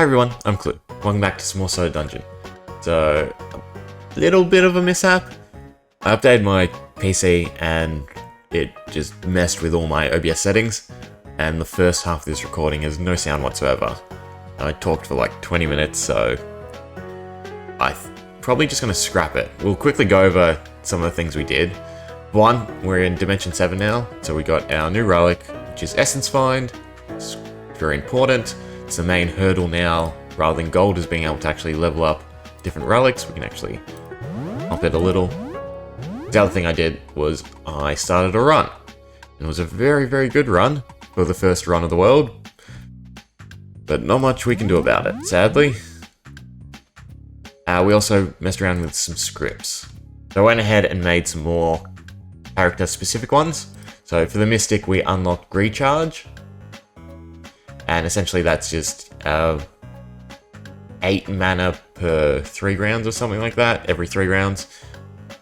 Hi everyone, I'm Kloo. Welcome back to some more Soda Dungeon. So, a little bit of a mishap. I updated my PC and it just messed with all my OBS settings, and the first half of this recording has no sound whatsoever. I talked for like 20 minutes, so I'm probably just going to scrap it. We'll quickly go over some of the things we did. One, we're in Dimension 7 now, so we got our new relic, which is Essence Find. It's very important. It's the main hurdle now. Rather than gold as being able to actually level up different relics, we can actually up it a little. The other thing I did was I started a run. It was a very, very good run for the first run of the world, but not much we can do about it, sadly. We also messed around with some scripts. So I went ahead and made some more character-specific ones. So for the Mystic, we unlocked Recharge. And essentially that's just 8 mana per 3 rounds or something like that, every 3 rounds.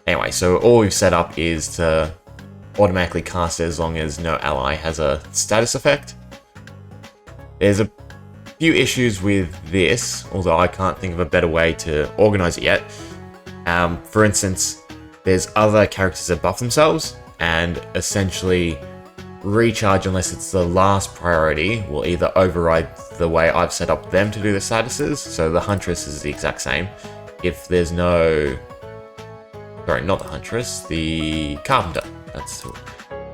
Anyway, so all we've set up is to automatically cast it as long as no ally has a status effect. There's a few issues with this, although I can't think of a better way to organize it yet. For instance, there's other characters that buff themselves, and essentially Recharge, unless it's the last priority, will either override the way I've set up them to do the statuses. So the Huntress is the exact same. If there's no... Sorry, not the Huntress, the Carpenter.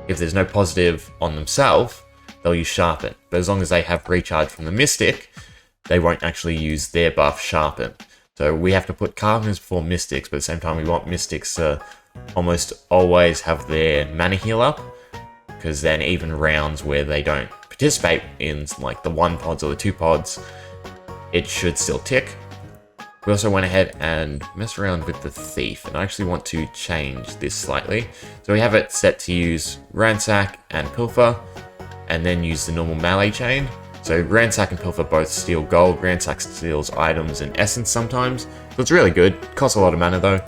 If there's no positive on themselves, they'll use Sharpen. But as long as they have Recharge from the Mystic, they won't actually use their buff Sharpen. So we have to put Carpenters before Mystics, but at the same time we want Mystics to almost always have their mana heal up, because then even rounds where they don't participate in like the 1 pods or the 2 pods, it should still tick. We also went ahead and messed around with the Thief, and I actually want to change this slightly. So we have it set to use Ransack and Pilfer, and then use the normal melee chain. So Ransack and Pilfer both steal gold. Ransack steals items and essence sometimes, so it's really good. It costs a lot of mana though.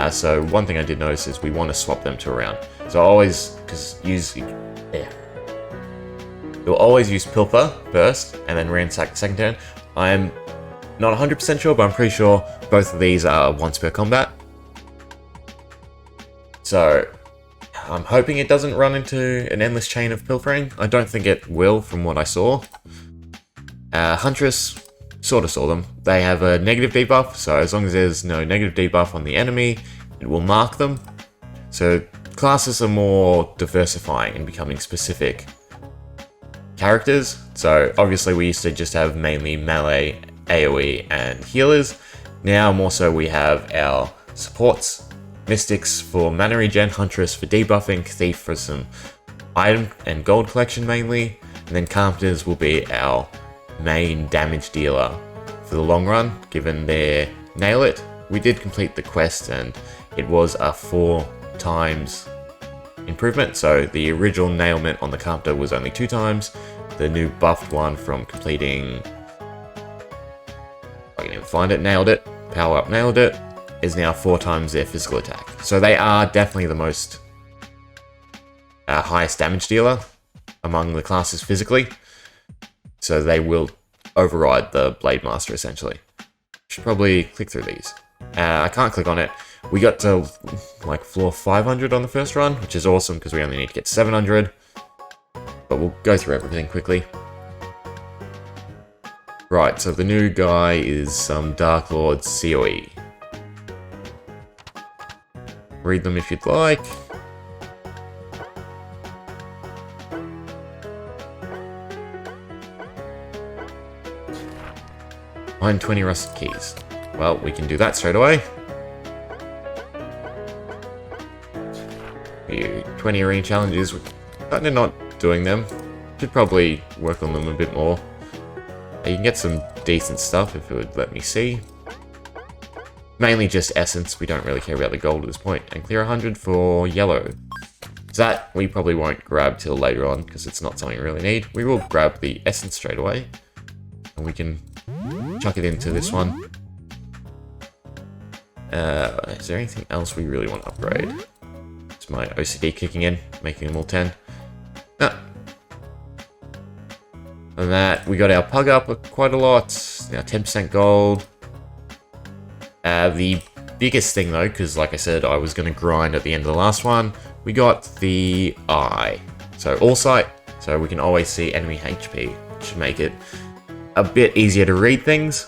So one thing I did notice is we want to swap them to a round. So I always, you'll always use Pilfer first, and then Ransack the second turn. I'm not 100% sure, but I'm pretty sure both of these are once per combat. So I'm hoping it doesn't run into an endless chain of pilfering. I don't think it will from what I saw. Huntress, sort of saw them. They have a negative debuff, so as long as there's no negative debuff on the enemy, it will mark them. So classes are more diversifying and becoming specific characters. So obviously we used to just have mainly melee, AoE, and healers. Now more so we have our supports, Mystics for mana regen, Huntress for debuffing, Thief for some item and gold collection mainly, and then Carpenters will be our main damage dealer for the long run, given their Nail It. We did complete the quest and it was a 4 times improvement, so the original nailment on the Carpenter was only 2 times. The new buffed one from completing, I can even find it, Nailed It, Power Up Nailed It, is now 4 times their physical attack. So they are definitely the most highest damage dealer among the classes physically. So they will override the Blade Master essentially. Should probably click through these. I can't click on it. We got to like floor 500 on the first run, which is awesome because we only need to get 700. But we'll go through everything quickly. Right, so the new guy is some Dark Lord COE. Read them if you'd like. Find 20 rusted keys. Well, we can do that straight away. 20 arena challenges, we're kind of not doing them. Should probably work on them a bit more. You can get some decent stuff if it would let me see. Mainly just essence, we don't really care about the gold at this point. And clear 100 for yellow. So that we probably won't grab till later on because it's not something we really need. We will grab the essence straight away. And we can chuck it into this one. Is there anything else we really want to upgrade? It's my OCD kicking in, making them all 10. No. Other than that, we got our pug up quite a lot. Now 10% gold. The biggest thing though, because like I said, I was going to grind at the end of the last one, we got the eye. So all sight, so we can always see enemy HP, which should make it a bit easier to read things.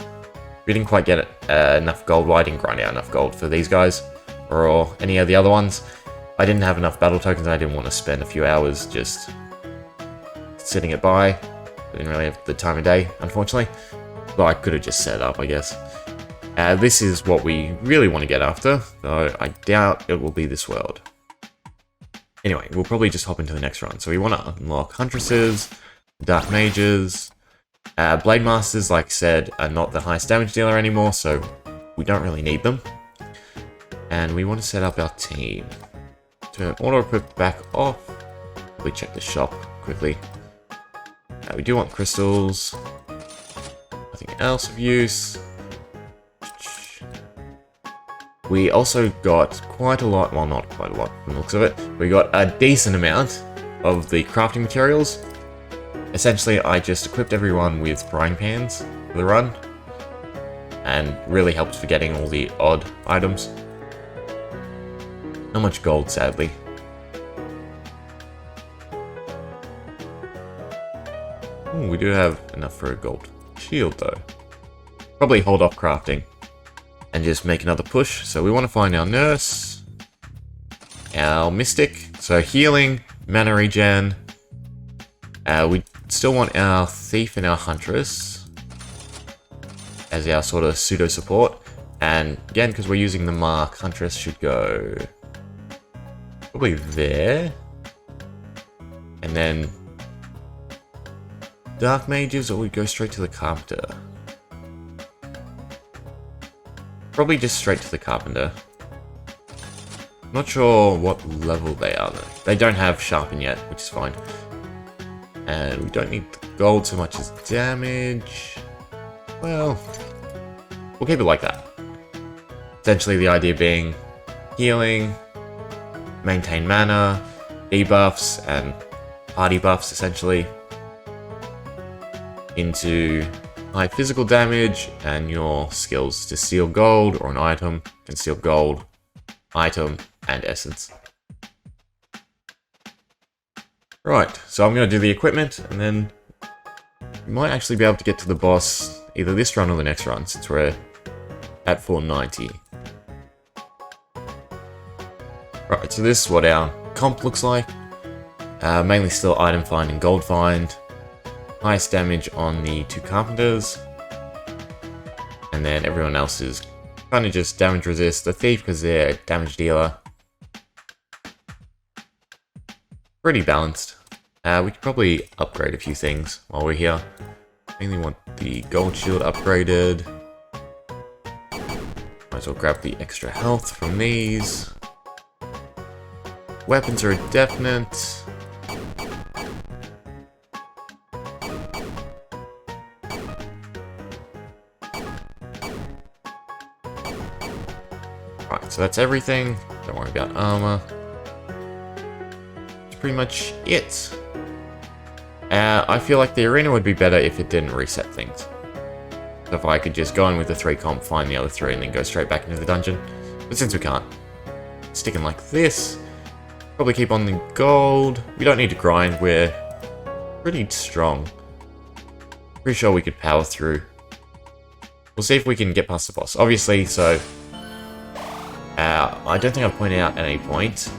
We didn't quite get enough gold. Well, I didn't grind out enough gold for these guys, or any of the other ones. I didn't have enough battle tokens, and I didn't want to spend a few hours just sitting it by. I didn't really have the time of day, unfortunately. But I could have just set it up, I guess. This is what we really want to get after, though I doubt it will be this world. Anyway, we'll probably just hop into the next run. So we want to unlock Huntresses, Dark Mages. Blade Masters, like I said, are not the highest damage dealer anymore, so we don't really need them. And we want to set up our team. Turn auto-equip back off. We check the shop quickly. We do want crystals. Nothing else of use. We also got quite a lot, well not quite a lot from the looks of it, we got a decent amount of the crafting materials. Essentially, I just equipped everyone with frying pans for the run, and really helped for getting all the odd items. Not much gold, sadly. Ooh, we do have enough for a gold shield, though. Probably hold off crafting and just make another push. So we want to find our nurse, our mystic, so healing, mana regen. We still want our thief and our huntress as our sort of pseudo support. And again, because we're using the mark, huntress should go probably there. And then dark mages, or we go straight to the carpenter. Probably just straight to the carpenter. Not sure what level they are though. They don't have sharpen yet, which is fine. And we don't need the gold so much as damage. Well, we'll keep it like that. Essentially the idea being healing, maintain mana, debuffs, and party buffs essentially into high physical damage, and your skills to steal gold or an item, and steal gold, item, and essence. Right, so I'm going to do the equipment, and then we might actually be able to get to the boss either this run or the next run, since we're at 490. Right, so this is what our comp looks like. Mainly still item find and gold find. Highest damage on the two carpenters. And then everyone else is kind of just damage resist. The thief because they're a damage dealer. Pretty balanced. We could probably upgrade a few things while we're here. Mainly want the gold shield upgraded. Might as well grab the extra health from these. Weapons are a definite. Right, so that's everything. Don't worry about armor. That's pretty much it. I feel like the arena would be better if it didn't reset things. So if I could just go in with the 3 comp, find the other 3, and then go straight back into the dungeon. But since we can't, sticking like this. Probably keep on the gold. We don't need to grind, we're pretty strong. Pretty sure we could power through. We'll see if we can get past the boss. Obviously, so I don't think I've pointed out at any point,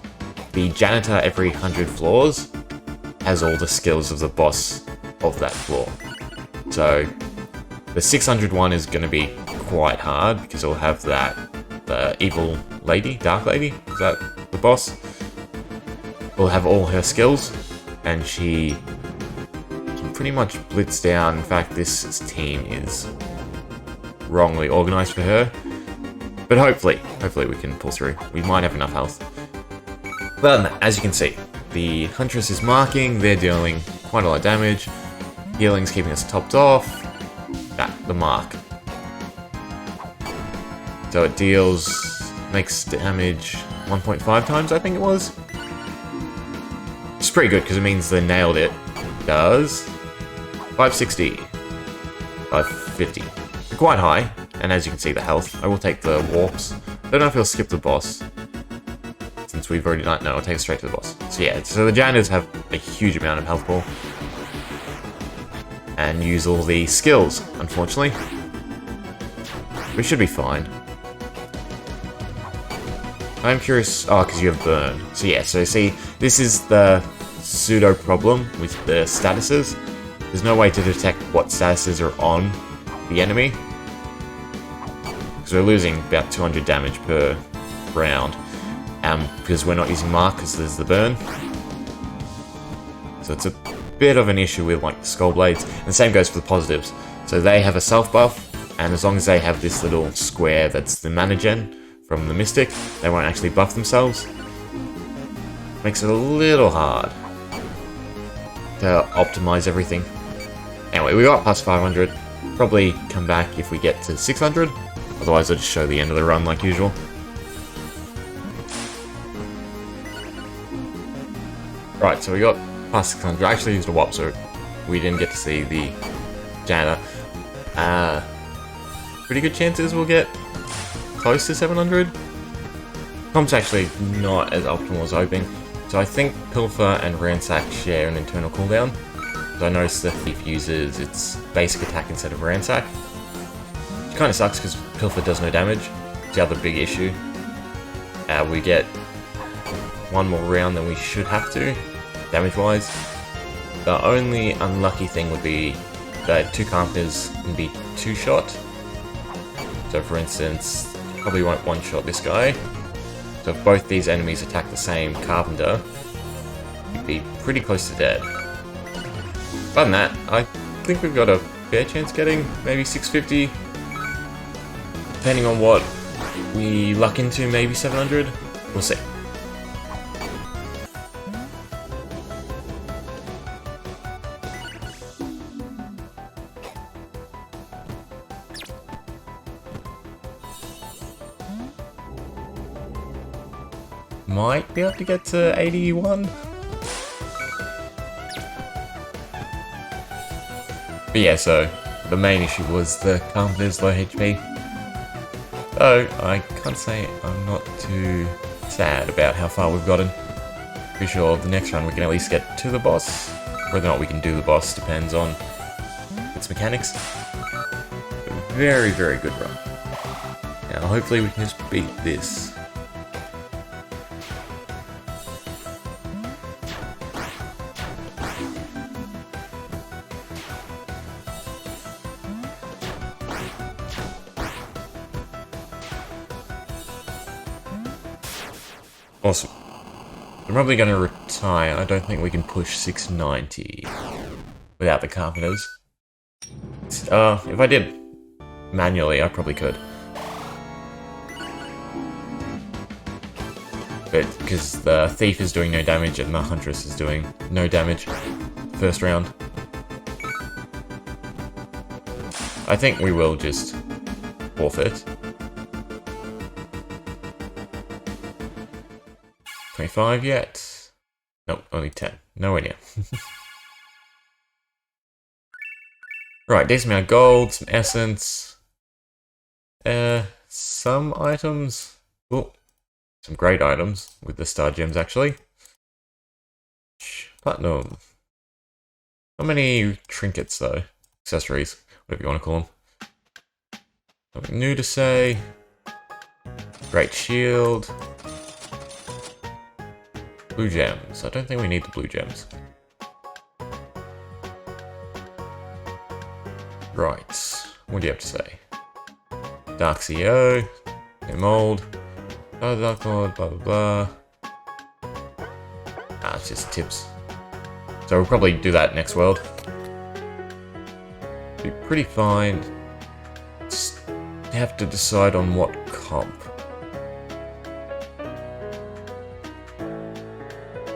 the janitor every 100 floors has all the skills of the boss of that floor. So the 600 one is going to be quite hard because it'll have that the evil lady, dark lady, is that the boss? Will have all her skills, and she can pretty much blitz down. In fact, this team is wrongly organized for her. But hopefully we can pull through. We might have enough health. But as you can see, the Huntress is marking, they're dealing quite a lot of damage. Healing's keeping us topped off. The mark. So it makes damage 1.5 times, I think it was. It's pretty good because it means they nailed it. It does. 560. 550. They're quite high, and as you can see the health. I will take the warps. Don't know if he'll skip the boss, since we've already done. No, I'll take it straight to the boss. So yeah, so the janitors have a huge amount of health ball. And use all the skills, unfortunately. We should be fine. I'm curious... Oh, because you have burn. So yeah, so see, this is the pseudo problem with the statuses. There's no way to detect what statuses are on the enemy. Because we're losing about 200 damage per round. Because we're not using mark because there's the burn. So it's a bit of an issue with like the skull blades. And the same goes for the positives. So they have a self buff, and as long as they have this little square that's the mana gen from the Mystic, they won't actually buff themselves. Makes it a little hard to optimize everything. Anyway, we got past 500. Probably come back if we get to 600. Otherwise I'll just show the end of the run like usual. Right, so we got past 600. I actually used a WAP, so we didn't get to see the janitor. Pretty good chances we'll get close to 700. Comp's actually not as optimal as hoping. So I think Pilfer and Ransack share an internal cooldown. So I noticed the Thief uses its basic attack instead of Ransack. Which kind of sucks because Pilfer does no damage. It's the other big issue. We get one more round than we should have to, damage-wise. The only unlucky thing would be that two Carpenters can be two-shot. So for instance, probably won't one-shot this guy. So if both these enemies attack the same Carpenter, you'd be pretty close to dead. Other than that, I think we've got a fair chance getting maybe 650. Depending on what we luck into, maybe 700. We'll see. Might be able to get to 81. But yeah, so the main issue was the Carpenter's low HP. So I can't say I'm not too sad about how far we've gotten. Pretty sure the next run we can at least get to the boss. Whether or not we can do the boss depends on its mechanics. But very, very good run. Now hopefully we can just beat this. Awesome. I'm probably going to retire. I don't think we can push 690 without the Carpenters. If I did manually, I probably could. But because the Thief is doing no damage and the Huntress is doing no damage first round. I think we will just forfeit. 25 yet? Nope, only 10. Nowhere near. Right, decent amount of gold, some essence. Some items. Oh, some great items with the star gems actually. Platinum. How many trinkets though? Accessories, whatever you want to call them. Something new to say. Great shield. Blue gems. I don't think we need the blue gems. Right. What do you have to say? Dark CEO. Mold. Dark Lord, blah blah blah. Ah, it's just tips. So we'll probably do that next world. Be pretty fine. Just have to decide on what comp.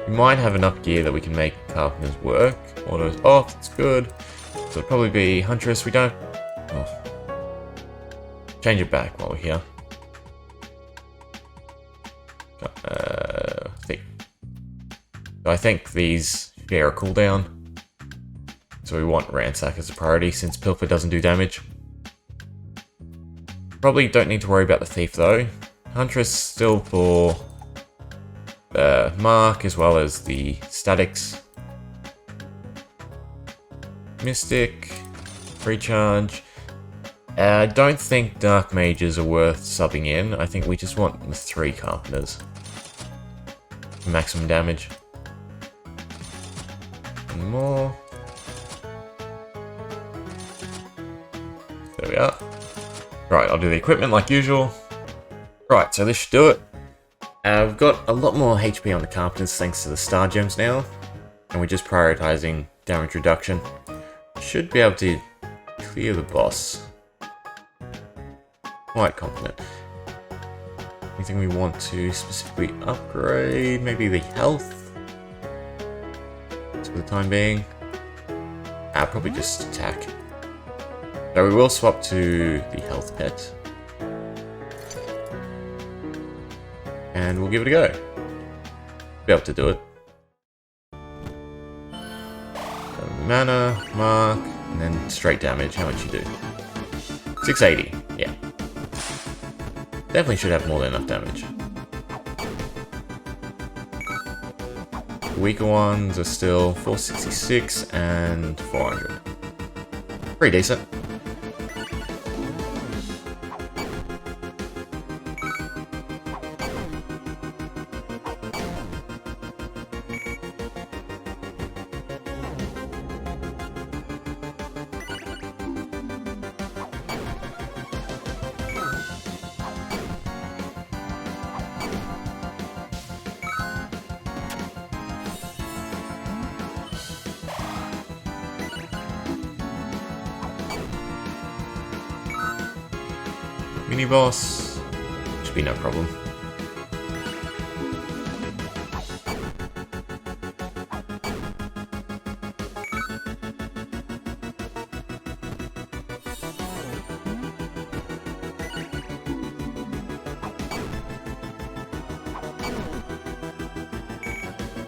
We might have enough gear that we can make Carpenter's work. Autos off, that's good. So it'll probably be Huntress. We don't... Oh. Change it back while we're here. Thief. So I think these share a cooldown. So So we want Ransack as a priority since Pilfer doesn't do damage. Probably don't need to worry about the Thief though. Huntress still for the Mark as well as the Statics. Mystic, Recharge. I don't think Dark Mages are worth subbing in. I think we just want the 3 Carpenters. Maximum damage. And more. There we are. Right, I'll do the equipment like usual. Right, so this should do it. I've got a lot more HP on the Carpenters thanks to the Star Gems now. And we're just prioritizing damage reduction. Should be able to clear the boss. Quite confident. Anything we want to specifically upgrade? Maybe the health? For the time being. Probably just attack. So we will swap to the health pet. And we'll give it a go. Be able to do it. So mana, mark, and then straight damage. How much you do? 680. Yeah. Definitely should have more than enough damage. The weaker ones are still 466 and 400. Pretty decent. Mini boss should be no problem.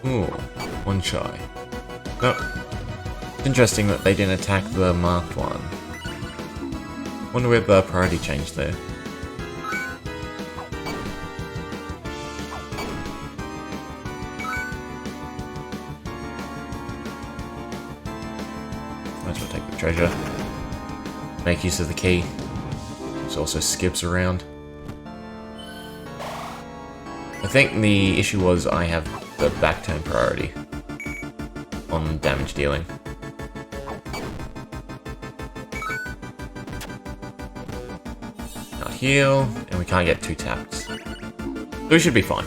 Ooh, one shy. No. It's interesting that they didn't attack the marked one. Wonder where the priority changed there. Might as well take the treasure. Make use of the key. Which also skips around. I think the issue was I have the back turn priority on damage dealing. Now heal, and we can't get 2 taps. So we should be fine.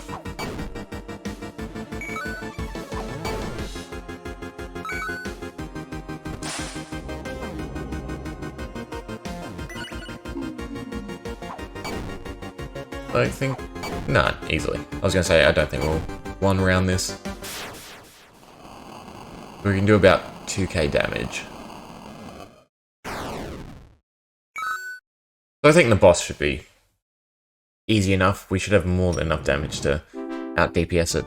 I think... Nah, easily. I was going to say, I don't think we'll one round this. We can do about 2k damage. So I think the boss should be easy enough. We should have more than enough damage to out DPS it.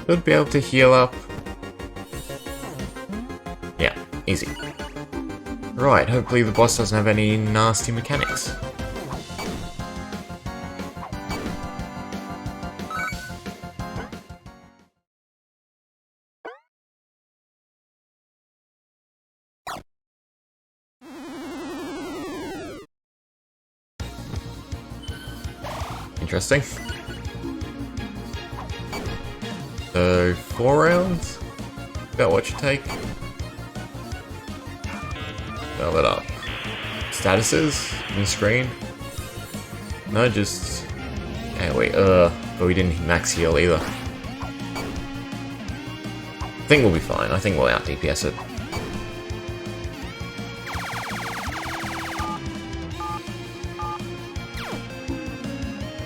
Should be able to heal up. Yeah, easy. Right, hopefully the boss doesn't have any nasty mechanics. Interesting. So, 4 rounds? About what you take? Fill it up. Statuses on the screen? No, just... Okay, wait, but we didn't max heal either. I think we'll be fine. I think we'll out DPS it.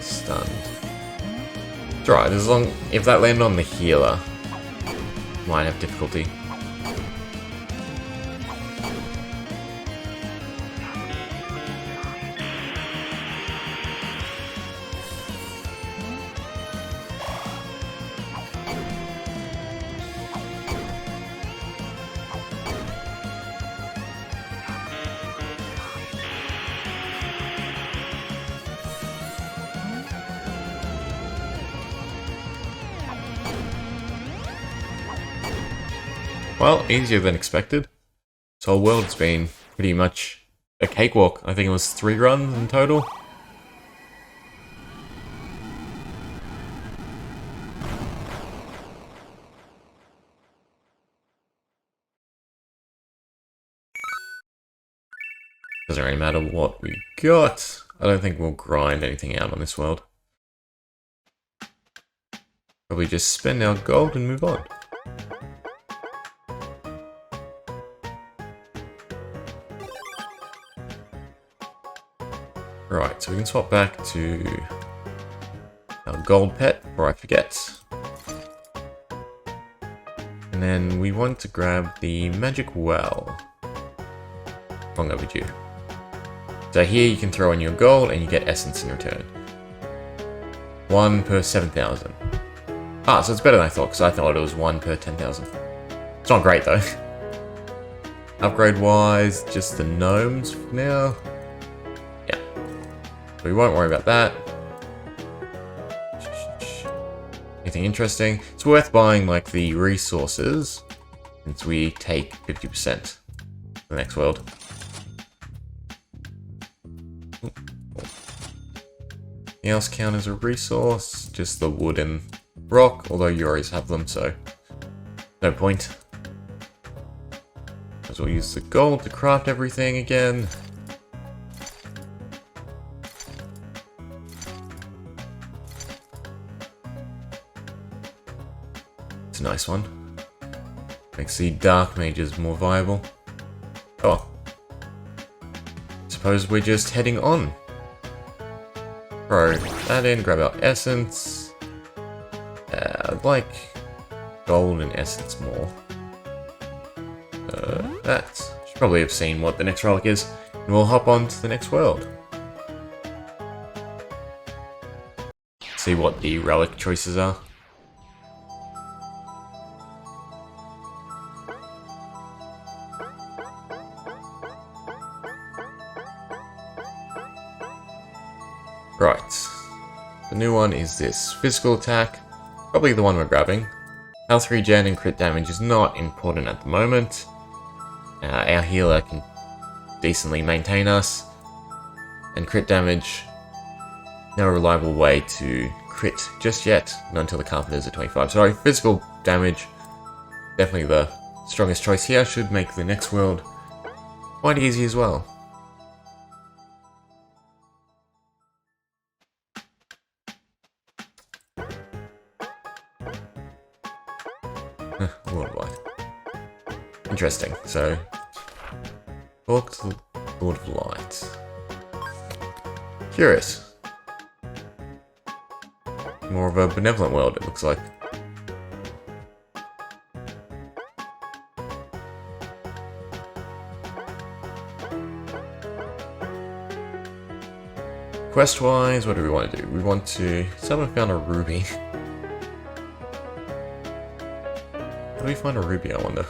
Stunned. It's alright, as long if that landed on the healer, might have difficulty. Well, easier than expected. This whole world's been pretty much a cakewalk. I think it was 3 runs in total. Doesn't really matter what we got. I don't think we'll grind anything out on this world. Probably just spend our gold and move on. Right, so we can swap back to our gold pet before I forget. And then we want to grab the magic well. Long overdue. So here you can throw in your gold and you get essence in return. 1 per 7,000. Ah, so it's better than I thought, because I thought it was 1 per 10,000. It's not great though. Upgrade wise, just the gnomes for now. Yeah. We won't worry about that. Anything interesting? It's worth buying like the resources, since we take 50% the next world. Anything else count as a resource? Just the wood and rock, although you always have them, so no point. As well use the gold to craft everything again. It's a nice one. Makes the dark mages more viable. Oh. Suppose we're just heading on. Throw that in, grab our essence. I'd like gold and essence more. That. Should probably have seen what the next relic is. And we'll hop on to the next world. See what the relic choices are. Right, the new one is this physical attack, probably the one we're grabbing. Health regen and crit damage is not important at the moment. Our healer can decently maintain us, and crit damage, no reliable way to crit just yet, not until the carpenter's at 25. Sorry, physical damage, definitely the strongest choice here, should make the next world quite easy as well. Worldwide. Interesting. So, talk to the Lord of Light. Curious. More of a benevolent world, it looks like. Quest-wise, what do we want to do? We want to... Someone found a ruby. Can we find a ruby, I wonder?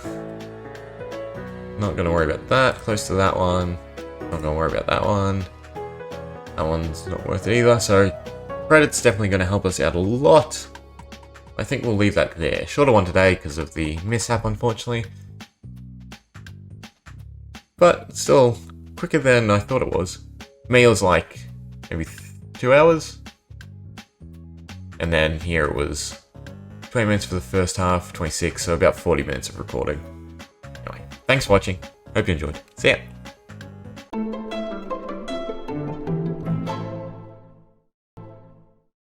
Not gonna worry about that. Close to that one. Not gonna worry about that one. That one's not worth it either, so credit's definitely gonna help us out a lot. I think we'll leave that there. Shorter one today because of the mishap, unfortunately. But still, quicker than I thought it was. Me, it was like maybe 2 hours. And then here it was 20 minutes for the first half, 26, so about 40 minutes of recording. Anyway, thanks for watching. Hope you enjoyed. See ya.